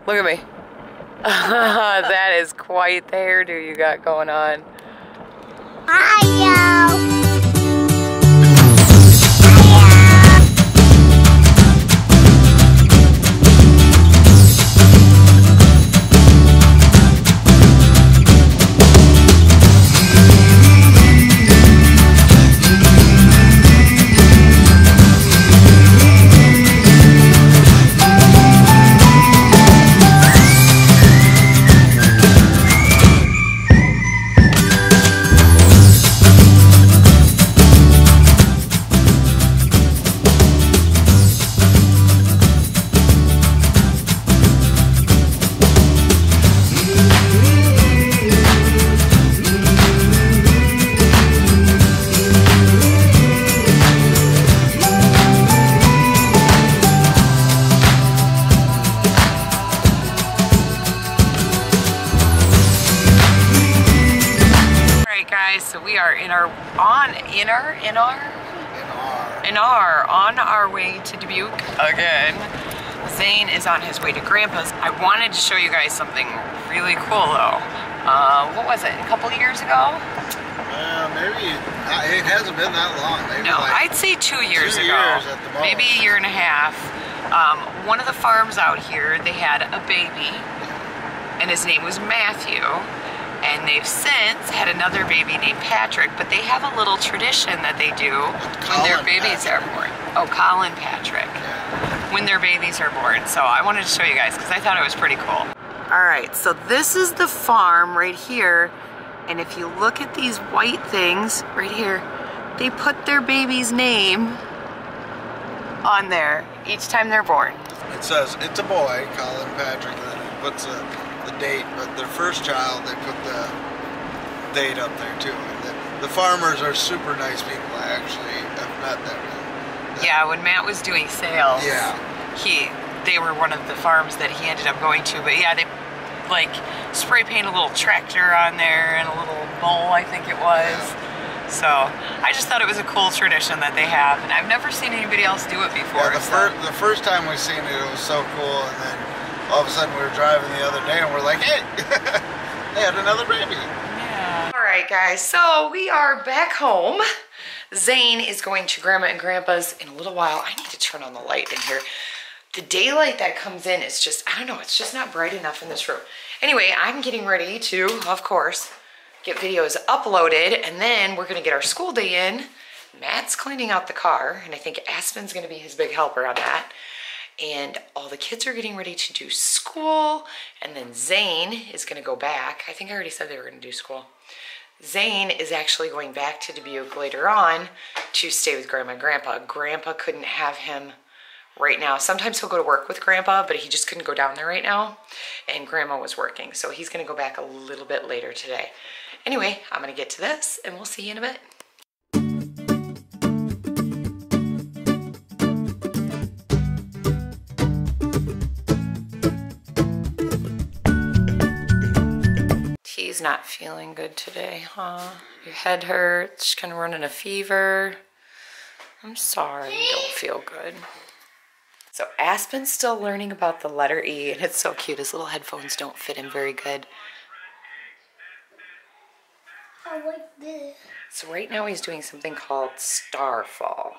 Look at me. That is quite the hairdo you got going on. Hi, So we are on our way to Dubuque again. Zane is on his way to Grandpa's. I wanted to show you guys something really cool though. What was it, a couple of years ago? Maybe, it hasn't been that long. Maybe no, like I'd say 2 years ago. 2 years at the most. Maybe a year and a half. One of the farms out here, they had a baby and his name was Matthew. And they've since had another baby named Patrick, but they have a little tradition that they do when their babies are born. Oh, Colin Patrick. Yeah. When their babies are born. So I wanted to show you guys because I thought it was pretty cool. All right, so this is the farm right here. And if you look at these white things right here, they put their baby's name on there each time they're born. It says it's a boy, Colin Patrick, and then it puts the date, but their first child, they put the date up there too. And the farmers are super nice people. I actually have met them. Yeah, when Matt was doing sales, yeah, they were one of the farms that he ended up going to. But yeah, they like spray paint a little tractor on there and a little bull, I think it was. Yeah. So I just thought it was a cool tradition that they have, and I've never seen anybody else do it before. Yeah, the first time we seen it, it was so cool, and then all of a sudden we were driving the other day and we're like, hey, they had another baby. Yeah. All right, guys, so we are back home. Zane is going to Grandma and Grandpa's in a little while. I need to turn on the light in here. The daylight that comes in is just, I don't know, it's just not bright enough in this room. Anyway, I'm getting ready to, of course, get videos uploaded, and then we're gonna get our school day in. Matt's cleaning out the car, and I think Aspen's gonna be his big helper on that. And all the kids are getting ready to do school, and then Zane is gonna go back. I think I already said they were gonna do school. Zane is actually going back to Dubuque later on to stay with Grandma and Grandpa. Grandpa couldn't have him right now. Sometimes he'll go to work with Grandpa, but he just couldn't go down there right now, and Grandma was working, so he's gonna go back a little bit later today. Anyway, I'm gonna get to this, and we'll see you in a bit. He's not feeling good today, huh? Your head hurts, kind of running a fever. I'm sorry you don't feel good. So Aspen's still learning about the letter E, and it's so cute. His little headphones don't fit him very good. I like this. So right now he's doing something called Starfall.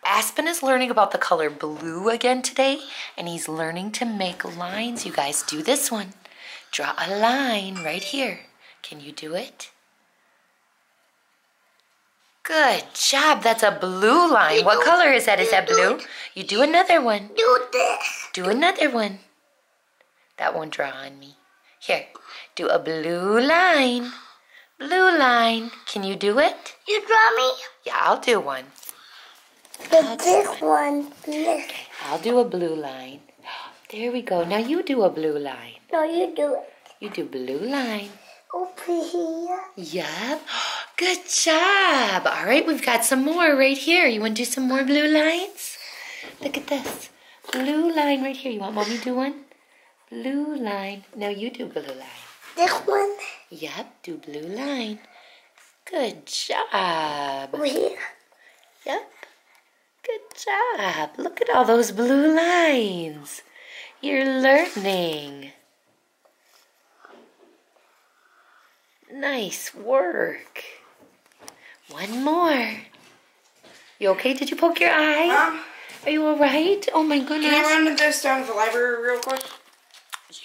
Aspen is learning about the color blue again today, and he's learning to make lines. You guys, do this one. Draw a line right here. Can you do it? Good job. That's a blue line. What color is that? Is that blue? You do another one. Do this. Do another one. That won't draw on me. Here, do a blue line. Blue line. Can you do it? You draw me? Yeah, I'll do one. But this one. Okay, I'll do a blue line. There we go. Now you do a blue line. No, you do it. You do blue line. over here. Yep. Good job. All right, we've got some more right here. You want to do some more blue lines? Look at this. Blue line right here. You want Mommy to do one? Blue line. Now you do blue line. This one. Yep, do blue line. Good job. Over here. Yep. Good job. Look at all those blue lines. You're learning. Nice work. One more. You okay? Did you poke your eye? Mom? Are you all right? Oh my goodness. Can I run this down to the library real quick?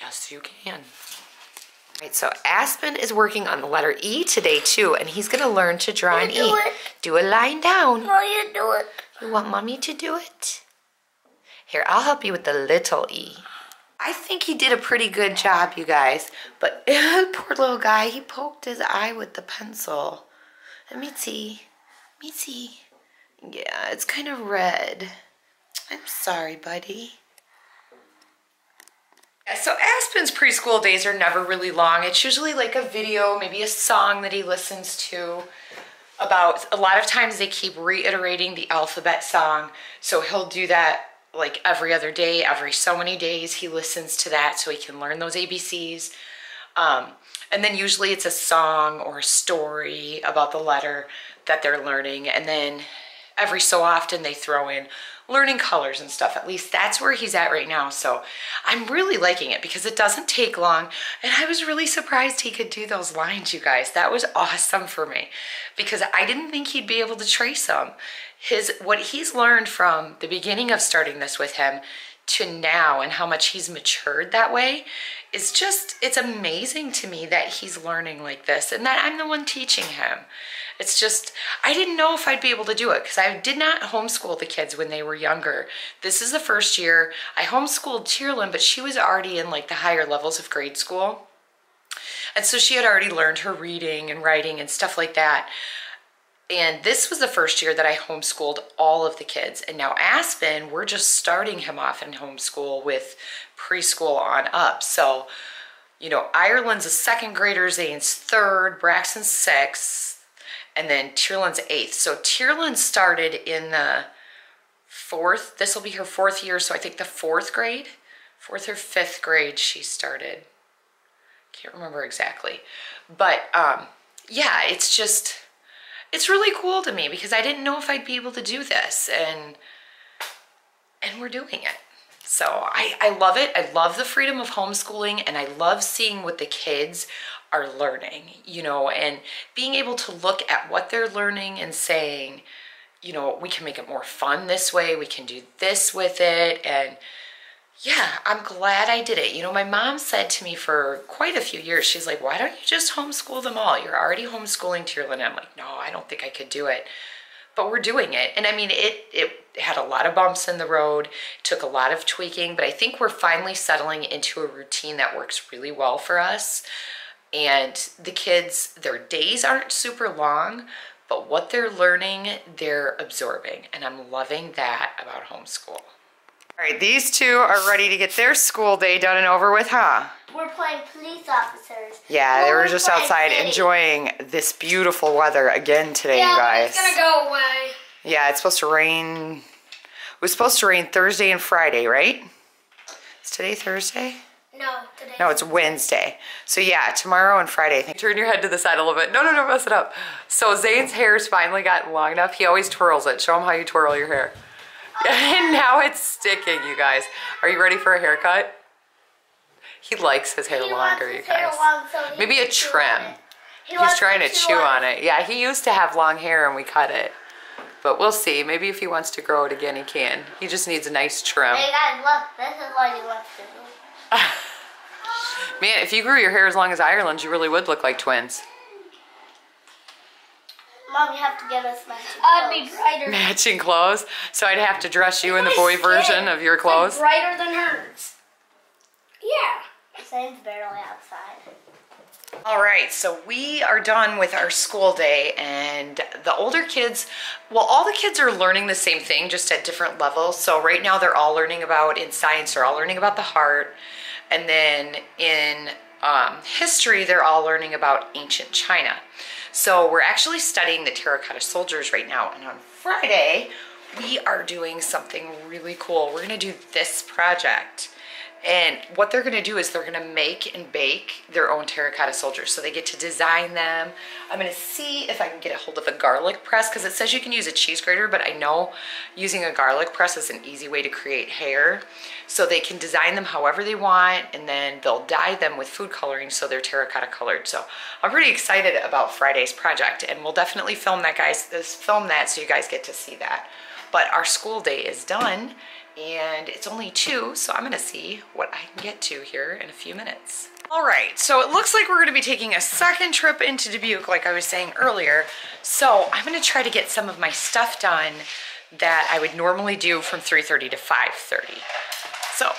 Yes, you can. All right, so Aspen is working on the letter E today too, and he's gonna learn to draw an E. Do it. Do a line down. No, you do it. You want Mommy to do it? Here, I'll help you with the little E. I think he did a pretty good job, you guys, but poor little guy, he poked his eye with the pencil. Let me see. Let me see. Yeah, it's kind of red. I'm sorry, buddy. Yeah, so Aspen's preschool days are never really long. It's usually like a video, maybe a song that he listens to. About a lot of times they keep reiterating the alphabet song, so he'll do that like every other day, every so many days he listens to that so he can learn those ABCs. And then usually it's a song or a story about the letter that they're learning, and then every so often they throw in learning colors and stuff. At least that's where he's at right now. So I'm really liking it because it doesn't take long, and I was really surprised he could do those lines, you guys. That was awesome for me because I didn't think he'd be able to trace them. What he's learned from the beginning of starting this with him to now and how much he's matured that way is just, it's amazing to me that he's learning like this and that I'm the one teaching him. It's just, I didn't know if I'd be able to do it because I did not homeschool the kids when they were younger. This is the first year. I homeschooled Tearlyn, but she was already in like the higher levels of grade school. And so she had already learned her reading and writing and stuff like that. And this was the first year that I homeschooled all of the kids. And now Aspen, we're just starting him off in homeschool with preschool on up. So, you know, Ireland's a second grader, Zane's third, Braxen's sixth, and then Tearlyn's eighth. So Tearlyn started in the fourth, this will be her fourth year, so I think the fourth grade, fourth or fifth grade she started. Can't remember exactly. But yeah, it's just, it's really cool to me because I didn't know if I'd be able to do this, and we're doing it. So I love it. I love the freedom of homeschooling, and I love seeing what the kids are learning, you know, and being able to look at what they're learning and saying, you know, we can make it more fun this way. We can do this with it. And yeah, I'm glad I did it. You know, my mom said to me for quite a few years, she's like, why don't you just homeschool them all? You're already homeschooling Tearlyn. I'm like, no, I don't think I could do it. But we're doing it. And I mean, it had a lot of bumps in the road, took a lot of tweaking, but I think we're finally settling into a routine that works really well for us. And the kids, their days aren't super long, but what they're learning, they're absorbing. And I'm loving that about homeschool. All right, these two are ready to get their school day done and over with, huh? We're playing police officers. Yeah, they were just playing outside city. enjoying this beautiful weather again today, Yeah, you guys. it's gonna go away. Yeah, it's supposed to rain. It was supposed to rain Thursday and Friday, right? Is today Thursday? No, today. No, it's Wednesday. So yeah, tomorrow and Friday, I think. Turn your head to the side a little bit. No, mess it up. So Zane's hair's finally gotten long enough. He always twirls it. Show him how you twirl your hair. And now it's sticking, you guys. Are you ready for a haircut? He likes his hair longer, you guys. Maybe a trim. He's trying to chew on it. Yeah, he used to have long hair and we cut it. But we'll see. Maybe if he wants to grow it again, he can. He just needs a nice trim. Hey guys, look. This is what he wants to do. Man, if you grew your hair as long as Ireland's, you really would look like twins. Mom, you have to get us matching clothes. I'd be brighter. Matching clothes? So I'd have to dress you in the boy version of your clothes? Brighter than hers. Yeah. Zane's barely outside. All right, so we are done with our school day, and the older kids, well, all the kids are learning the same thing, just at different levels. So right now they're all learning about, in science, they're all learning about the heart. And then in history, they're all learning about ancient China. So we're actually studying the terracotta soldiers right now. And on Friday, we are doing something really cool. We're gonna do this project. And what they're gonna do is they're gonna make and bake their own terracotta soldiers. So they get to design them. I'm gonna see if I can get a hold of a garlic press, because it says you can use a cheese grater, but I know using a garlic press is an easy way to create hair. So they can design them however they want, and then they'll dye them with food coloring so they're terracotta colored. So I'm pretty excited about Friday's project, and we'll definitely film that, guys. Film that so you guys get to see that. But our school day is done, and it's only 2, so I'm gonna see what I can get to here in a few minutes. All right, so it looks like we're gonna be taking a second trip into Dubuque, like I was saying earlier. So I'm gonna try to get some of my stuff done that I would normally do from 3:30 to 5:30. So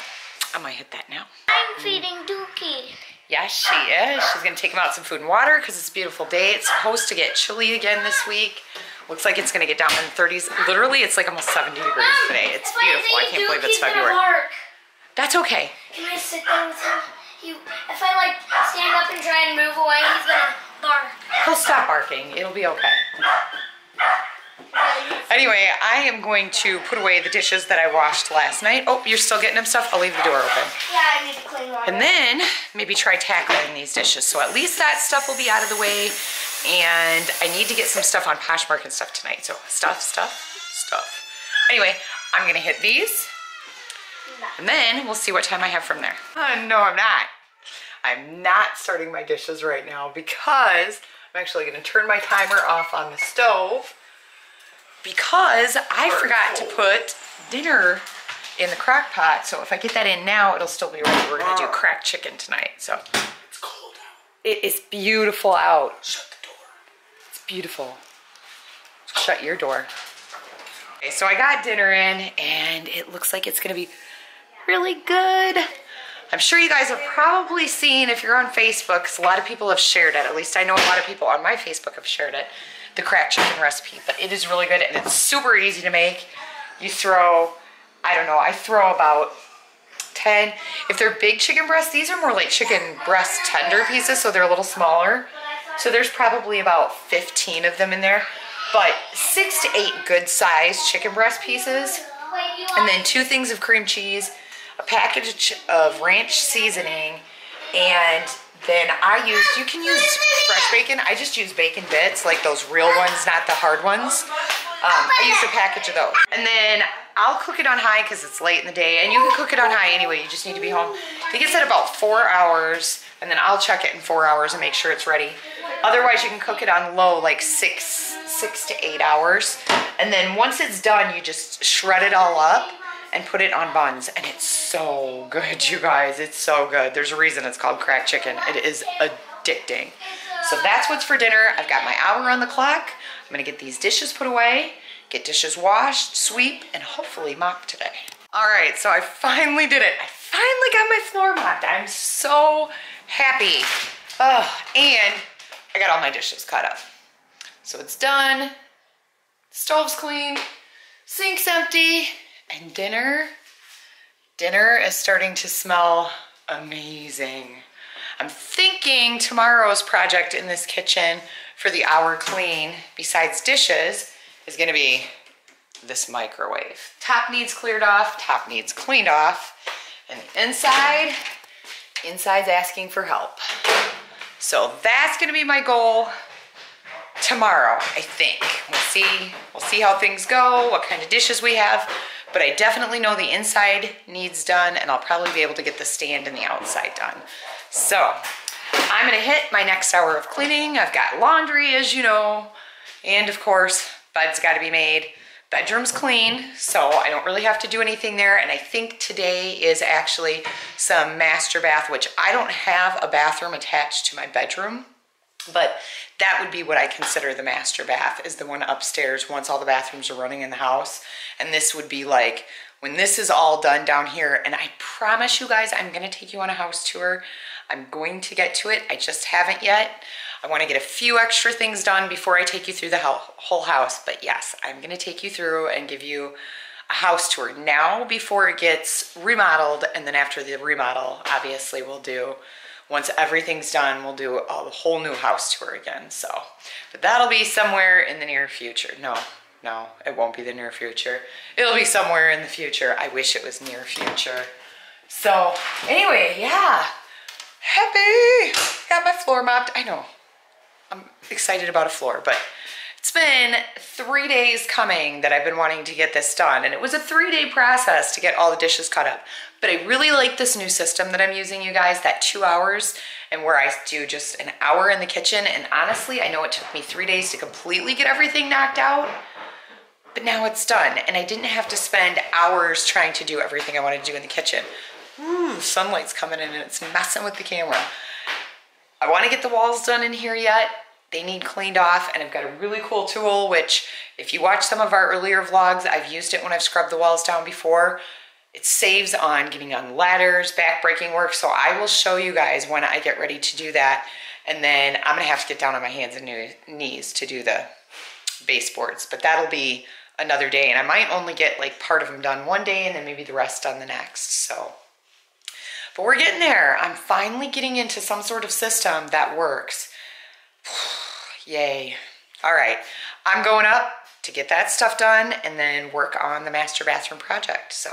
I might hit that now. I'm feeding Dookie. Yes, she is. She's gonna take him out some food and water because it's a beautiful day. It's supposed to get chilly again this week. Looks like it's gonna get down in the 30s. Literally, it's like almost 70 degrees today. It's beautiful. I can't believe it's February. That's okay. Can I sit there with him? If I like stand up and try and move away, he's gonna bark. He'll stop barking. It'll be okay. Anyway, I am going to put away the dishes that I washed last night. Oh, you're still getting them stuff? I'll leave the door open. Yeah, I need to clean one. And then maybe try tackling these dishes. So at least that stuff will be out of the way. And I need to get some stuff on Poshmark and stuff tonight. So stuff. Anyway, I'm gonna hit these. And then we'll see what time I have from there. No, I'm not. I'm not starting my dishes right now because I'm actually gonna turn my timer off on the stove because I forgot to put dinner in the crock pot. So if I get that in now, it'll still be ready. We're gonna do cracked chicken tonight. So It's cold out. it is beautiful out. Shut the door. It's beautiful. Shut your door. Okay, so I got dinner in and it looks like it's gonna be really good. I'm sure you guys have probably seen, if you're on Facebook, because a lot of people have shared it, at least I know a lot of people on my Facebook have shared it, the cracked chicken recipe, but it is really good and it's super easy to make. You throw, I don't know, I throw about 10, if they're big chicken breasts, these are more like chicken breast tender pieces, so they're a little smaller. So there's probably about 15 of them in there, but 6 to 8 good sized chicken breast pieces, and then 2 things of cream cheese, a package of ranch seasoning, and then you can use fresh bacon. I just use bacon bits, like those real ones, not the hard ones. I use a package of those. And then I'll cook it on high because it's late in the day, and you can cook it on high anyway, you just need to be home. I think it's at about 4 hours, and then I'll check it in 4 hours and make sure it's ready. Otherwise, you can cook it on low, like 6 to 8 hours. And then once it's done, you just shred it all up and put it on buns, and it's so good, you guys. It's so good. There's a reason it's called cracked chicken. It is addicting. So that's what's for dinner. I've got my hour on the clock. I'm gonna get these dishes put away, get dishes washed, sweep, and hopefully mop today. All right, so I finally did it. I finally got my floor mopped. I'm so happy. Oh, and I got all my dishes cut up. So it's done, stove's clean, sink's empty, and dinner is starting to smell amazing. I'm thinking tomorrow's project in this kitchen for the hour clean, besides dishes, is gonna be this microwave. Top needs cleared off, top needs cleaned off, and the inside's asking for help. So that's gonna be my goal tomorrow, I think. We'll see how things go, what kind of dishes we have, but I definitely know the inside needs done, and I'll probably be able to get the stand and the outside done. So I'm gonna hit my next hour of cleaning. I've got laundry, as you know, and of course, bed's gotta be made. Bedroom's clean, so I don't really have to do anything there, and I think today is actually some master bath, which I don't have a bathroom attached to my bedroom, but that would be what I consider the master bath, is the one upstairs once all the bathrooms are running in the house. And this would be like, when this is all done down here, and I promise you guys, I'm gonna take you on a house tour. I'm going to get to it, I just haven't yet. I wanna get a few extra things done before I take you through the whole house, but yes, I'm gonna take you through and give you a house tour now before it gets remodeled, and then after the remodel, obviously we'll do once everything's done, we'll do a whole new house tour again. So, but that'll be somewhere in the near future. No, it won't be the near future. It'll be somewhere in the future. I wish it was near future. So anyway, yeah, happy. Got my floor mopped. I know, I'm excited about a floor, but it's been 3 days coming that I've been wanting to get this done. And it was a 3-day process to get all the dishes cut up. But I really like this new system that I'm using, you guys, that 2 hours, and where I do just an hour in the kitchen. And honestly, I know it took me 3 days to completely get everything knocked out, but now it's done. And I didn't have to spend hours trying to do everything I wanted to do in the kitchen. Ooh, sunlight's coming in and it's messing with the camera. I want to get the walls done in here yet. They need cleaned off, and I've got a really cool tool, which if you watch some of our earlier vlogs, I've used it when I've scrubbed the walls down before. It saves on getting on ladders, back-breaking work, so I will show you guys when I get ready to do that. And then I'm gonna have to get down on my hands and knees to do the baseboards, but that'll be another day. And I might only get like part of them done one day and then maybe the rest done the next, so. But we're getting there. I'm finally getting into some sort of system that works. Yay. All right, I'm going up to get that stuff done and then work on the master bathroom project. So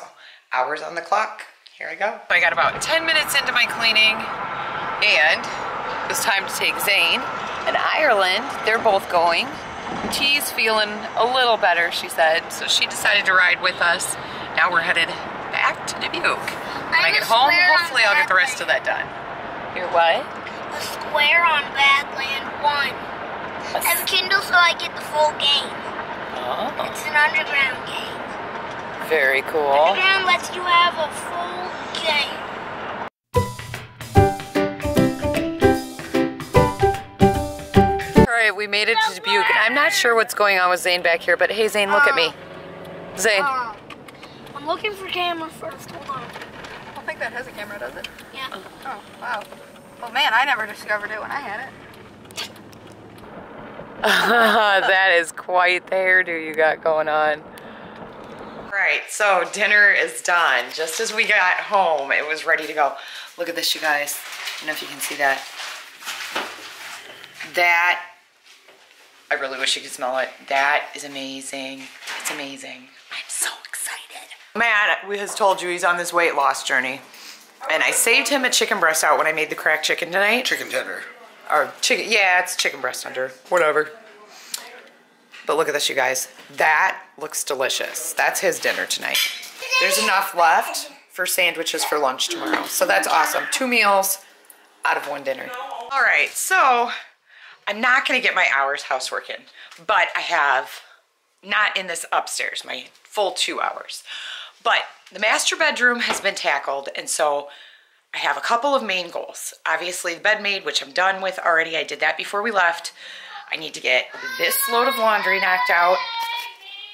hours on the clock, here I go. I got about 10 minutes into my cleaning and it was time to take Zane and Ireland. They're both going. She's feeling a little better, she said, so she decided to ride with us. Now we're headed back to Dubuque. When I get home, hopefully I'll get the rest of that done. You're what? A square on Badland 1. I have a Kindle so I get the full game. Oh. It's an underground game. Very cool. Underground lets you have a full game. All right, we made it to Dubuque. And I'm not sure what's going on with Zane back here, but hey, Zane, look at me. Zane. I'm looking for camera first. Hold on. I don't think that has a camera, does it? Yeah. Oh, wow. Well, man, I never discovered it when I had it. That is quite the hairdo you got going on. All right, so dinner is done. Just as we got home, it was ready to go. Look at this, you guys. I don't know if you can see that. That, I really wish you could smell it. That is amazing. It's amazing. I'm so excited. Matt has told you he's on this weight loss journey. And I saved him a chicken breast out when I made the cracked chicken tonight. Chicken tender. Or chicken, yeah, it's chicken breast under, whatever. But look at this, you guys. That looks delicious. That's his dinner tonight. There's enough left for sandwiches for lunch tomorrow. So that's awesome. 2 meals out of 1 dinner. All right, so I'm not gonna get my hours housework in, but I have, not in this upstairs, my full 2 hours. But the master bedroom has been tackled, and so I have a couple of main goals. Obviously the bed made, which I'm done with already. I did that before we left. I need to get this load of laundry knocked out.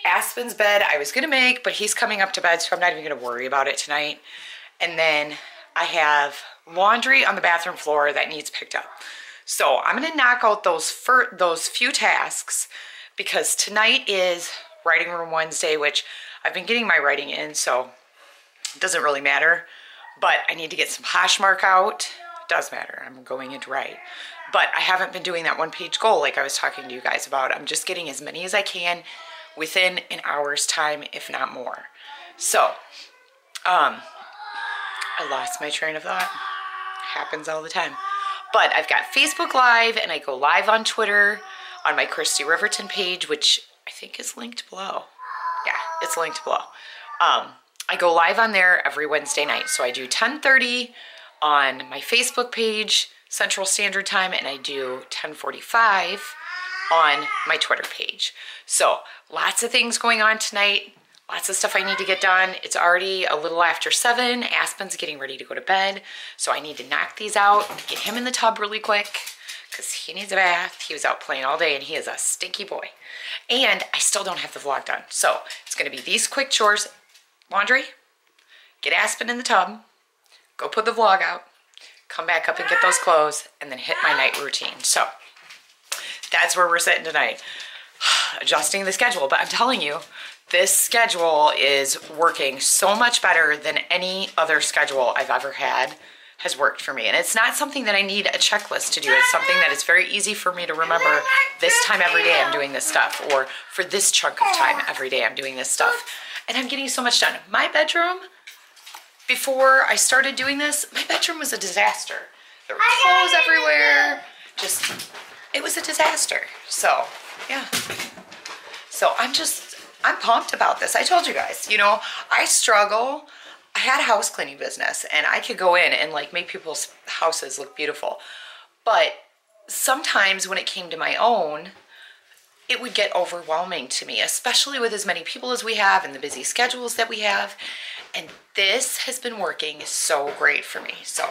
Aspen's bed I was gonna make, but he's coming up to bed, so I'm not even gonna worry about it tonight. And then I have laundry on the bathroom floor that needs picked up. So I'm gonna knock out those few tasks, because tonight is writing room Wednesday, which I've been getting my writing in, so it doesn't really matter. But I need to get some Poshmark out. It does matter, I'm going in to write. But I haven't been doing that 1-page goal like I was talking to you guys about. I'm just getting as many as I can within an hour's time, if not more. So, I lost my train of thought. Happens all the time. But I've got Facebook Live, and I go live on Twitter on my Christi Riverton page, which I think is linked below. Yeah, it's linked below. I go live on there every Wednesday night. So I do 10:30 on my Facebook page, Central Standard Time, and I do 10:45 on my Twitter page. So lots of things going on tonight. Lots of stuff I need to get done. It's already a little after 7. Aspen's getting ready to go to bed. So I need to knock these out, get him in the tub really quick because he needs a bath. He was out playing all day and he is a stinky boy. And I still don't have the vlog done. So it's gonna be these quick chores: laundry, get Aspen in the tub, go put the vlog out, come back up and get those clothes, and then hit my night routine. So that's where we're sitting tonight. Adjusting the schedule, but I'm telling you, this schedule is working so much better than any other schedule I've ever had has worked for me. And it's not something that I need a checklist to do. It's something that it's very easy for me to remember this time every day I'm doing this stuff, or for this chunk of time every day I'm doing this stuff. And I'm getting so much done. My bedroom, before I started doing this, my bedroom was a disaster. There were clothes everywhere. Just, it was a disaster. So, yeah. So I'm pumped about this. I told you guys, you know, I struggle. I had a house cleaning business and I could go in and like make people's houses look beautiful. But sometimes when it came to my own, it would get overwhelming to me, especially with as many people as we have and the busy schedules that we have. And this has been working so great for me. So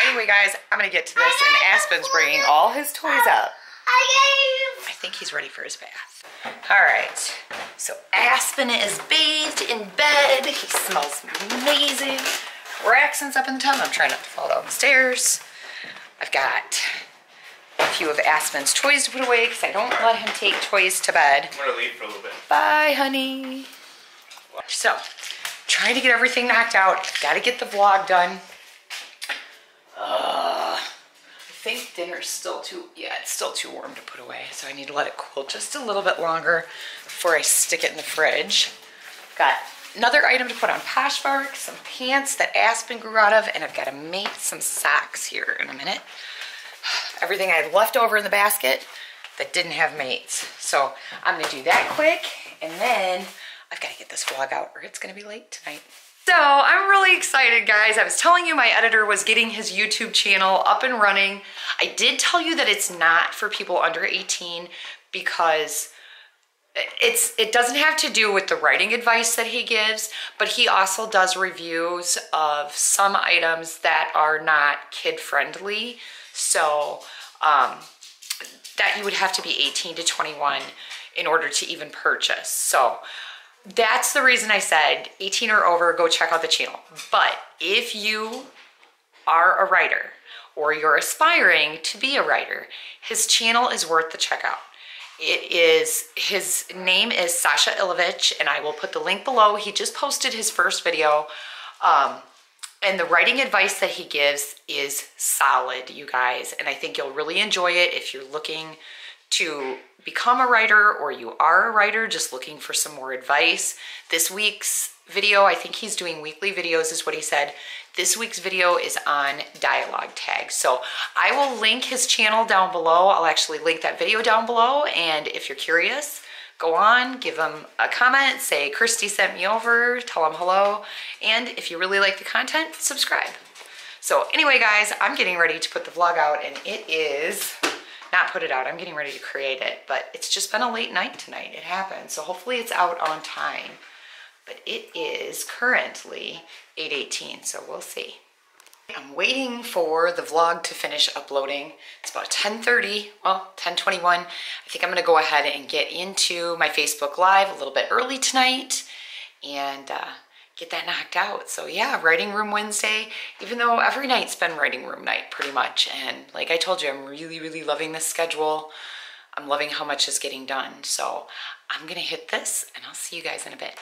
anyway, guys, I'm gonna get to this, and Aspen's bringing all his toys up. I think he's ready for his bath. All right, so Aspen is bathed in bed. He smells amazing. Braxen's up in the tub. I'm trying not to fall down the stairs. I've got a few of Aspen's toys to put away because I don't let him take toys to bed. I'm gonna leave for a little bit. Bye, honey. So, trying to get everything knocked out. Got to get the vlog done. I think dinner's still it's still too warm to put away, so I need to let it cool just a little bit longer before I stick it in the fridge. Got another item to put on Poshmark, some pants that Aspen grew out of, and I've got to make some socks here in a minute. Everything I had left over in the basket that didn't have mates. So I'm gonna do that quick, and then I've got to get this vlog out or it's gonna be late tonight. So I'm really excited, guys. I was telling you my editor was getting his YouTube channel up and running. I did tell you that it's not for people under 18 because it doesn't have to do with the writing advice that he gives, but he also does reviews of some items that are not kid-friendly. So that you would have to be 18 to 21 in order to even purchase. So that's the reason I said 18 or over, go check out the channel. But if you are a writer or you're aspiring to be a writer, his channel is worth the check out. His name is Sasha Ilovich, and I will put the link below. He just posted his first video. And the writing advice that he gives is solid, you guys. And I think you'll really enjoy it if you're looking to become a writer or you are a writer just looking for some more advice. This week's video, I think he's doing weekly videos is what he said. This week's video is on dialogue tags. So I will link his channel down below. I'll actually link that video down below. And if you're curious, go on, give him a comment, say Christi sent me over, tell him hello. And if you really like the content, subscribe. So anyway, guys, I'm getting ready to put the vlog out, and it is, not put it out, I'm getting ready to create it, but it's just been a late night tonight. It happened. So hopefully it's out on time. But it is currently 8:18, so we'll see. I'm waiting for the vlog to finish uploading. It's about 10:30, well, 10:21. I think I'm gonna go ahead and get into my Facebook Live a little bit early tonight and get that knocked out. So yeah, Writing Room Wednesday, even though every night's been Writing Room night pretty much. And like I told you, I'm really, really loving this schedule. I'm loving how much is getting done. So I'm gonna hit this and I'll see you guys in a bit.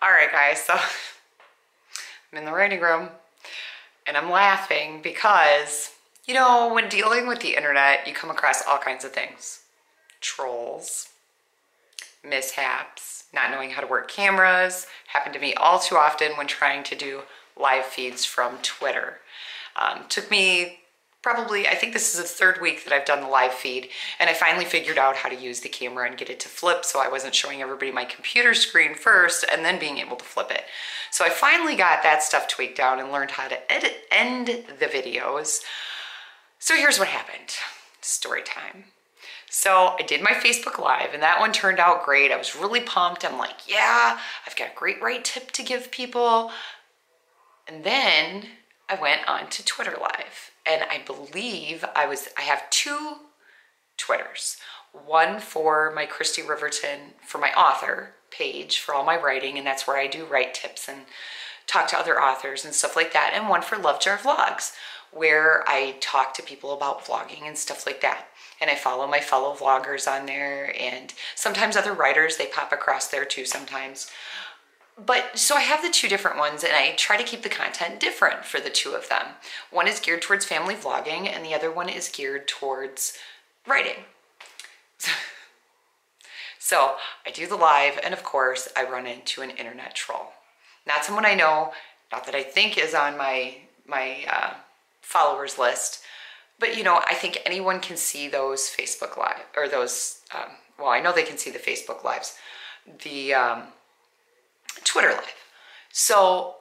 All right, guys, so I'm in the writing room. And I'm laughing because, you know, when dealing with the internet, you come across all kinds of things. Trolls, mishaps, not knowing how to work cameras, happen to me all too often when trying to do live feeds from Twitter. Took me probably, I think this is the third week that I've done the live feed, and I finally figured out how to use the camera and get it to flip so I wasn't showing everybody my computer screen first and then being able to flip it. So I finally got that stuff tweaked down and learned how to end the videos. So here's what happened. Story time. So I did my Facebook Live and that one turned out great. I was really pumped. I'm like, yeah, I've got a great right tip to give people. And then I went on to Twitter Live. And I believe I have two Twitters. One for my Christi Riverton, for my author page, for all my writing, and that's where I do write tips and talk to other authors and stuff like that. And one for Love Jar Vlogs, where I talk to people about vlogging and stuff like that. And I follow my fellow vloggers on there, and sometimes other writers, they pop across there too sometimes. But so I have the two different ones, and I try to keep the content different for the two of them. One is geared towards family vlogging, and the other one is geared towards writing. So I do the live, and of course I run into an internet troll. Not someone I know, not that I think is on my followers list, but you know, I think anyone can see those Facebook live, or those, well, I know they can see the Facebook lives, the Twitter live. So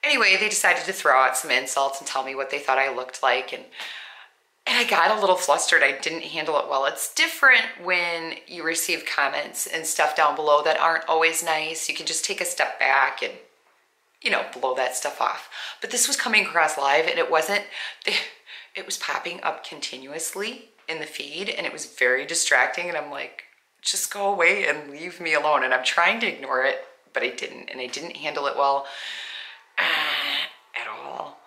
anyway, they decided to throw out some insults and tell me what they thought I looked like, and I got a little flustered. I didn't handle it well. It's different when you receive comments and stuff down below that aren't always nice. You can just take a step back and, you know, blow that stuff off. But this was coming across live, and it wasn't, it was popping up continuously in the feed, and it was very distracting, and I'm like, just go away and leave me alone. And I'm trying to ignore it, but I didn't, and I didn't handle it well at all.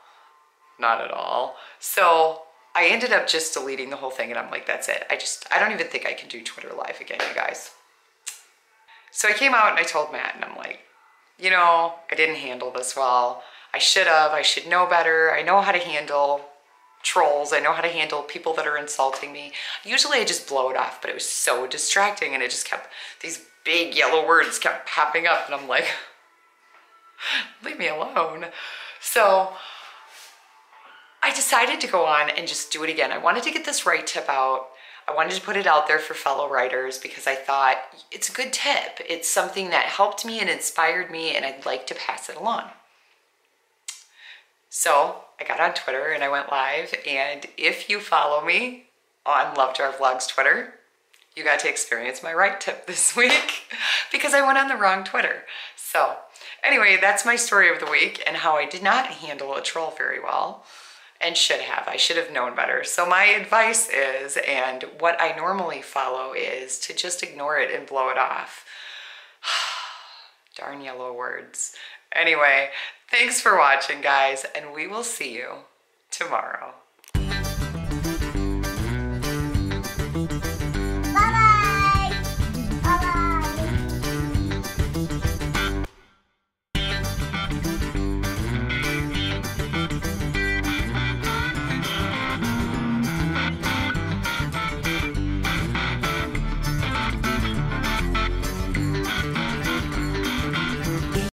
Not at all. So I ended up just deleting the whole thing, and I'm like, that's it. I don't even think I can do Twitter live again, you guys. So I came out and I told Matt, and I'm like, you know, I didn't handle this well. I should have. I should know better. I know how to handle trolls. I know how to handle people that are insulting me. Usually I just blow it off, but it was so distracting, and it just kept, these big yellow words kept popping up, and I'm like, leave me alone. So I decided to go on and just do it again. I wanted to get this right tip out. I wanted to put it out there for fellow writers because I thought it's a good tip. It's something that helped me and inspired me, and I'd like to pass it along. So I got on Twitter and I went live, and if you follow me on Love Jar Vlogs Twitter, you got to experience my right tip this week because I went on the wrong Twitter. So anyway, that's my story of the week and how I did not handle a troll very well. And should have. I should have known better. So my advice is, and what I normally follow is, to just ignore it and blow it off. Darn yellow words. Anyway, thanks for watching, guys, and we will see you tomorrow.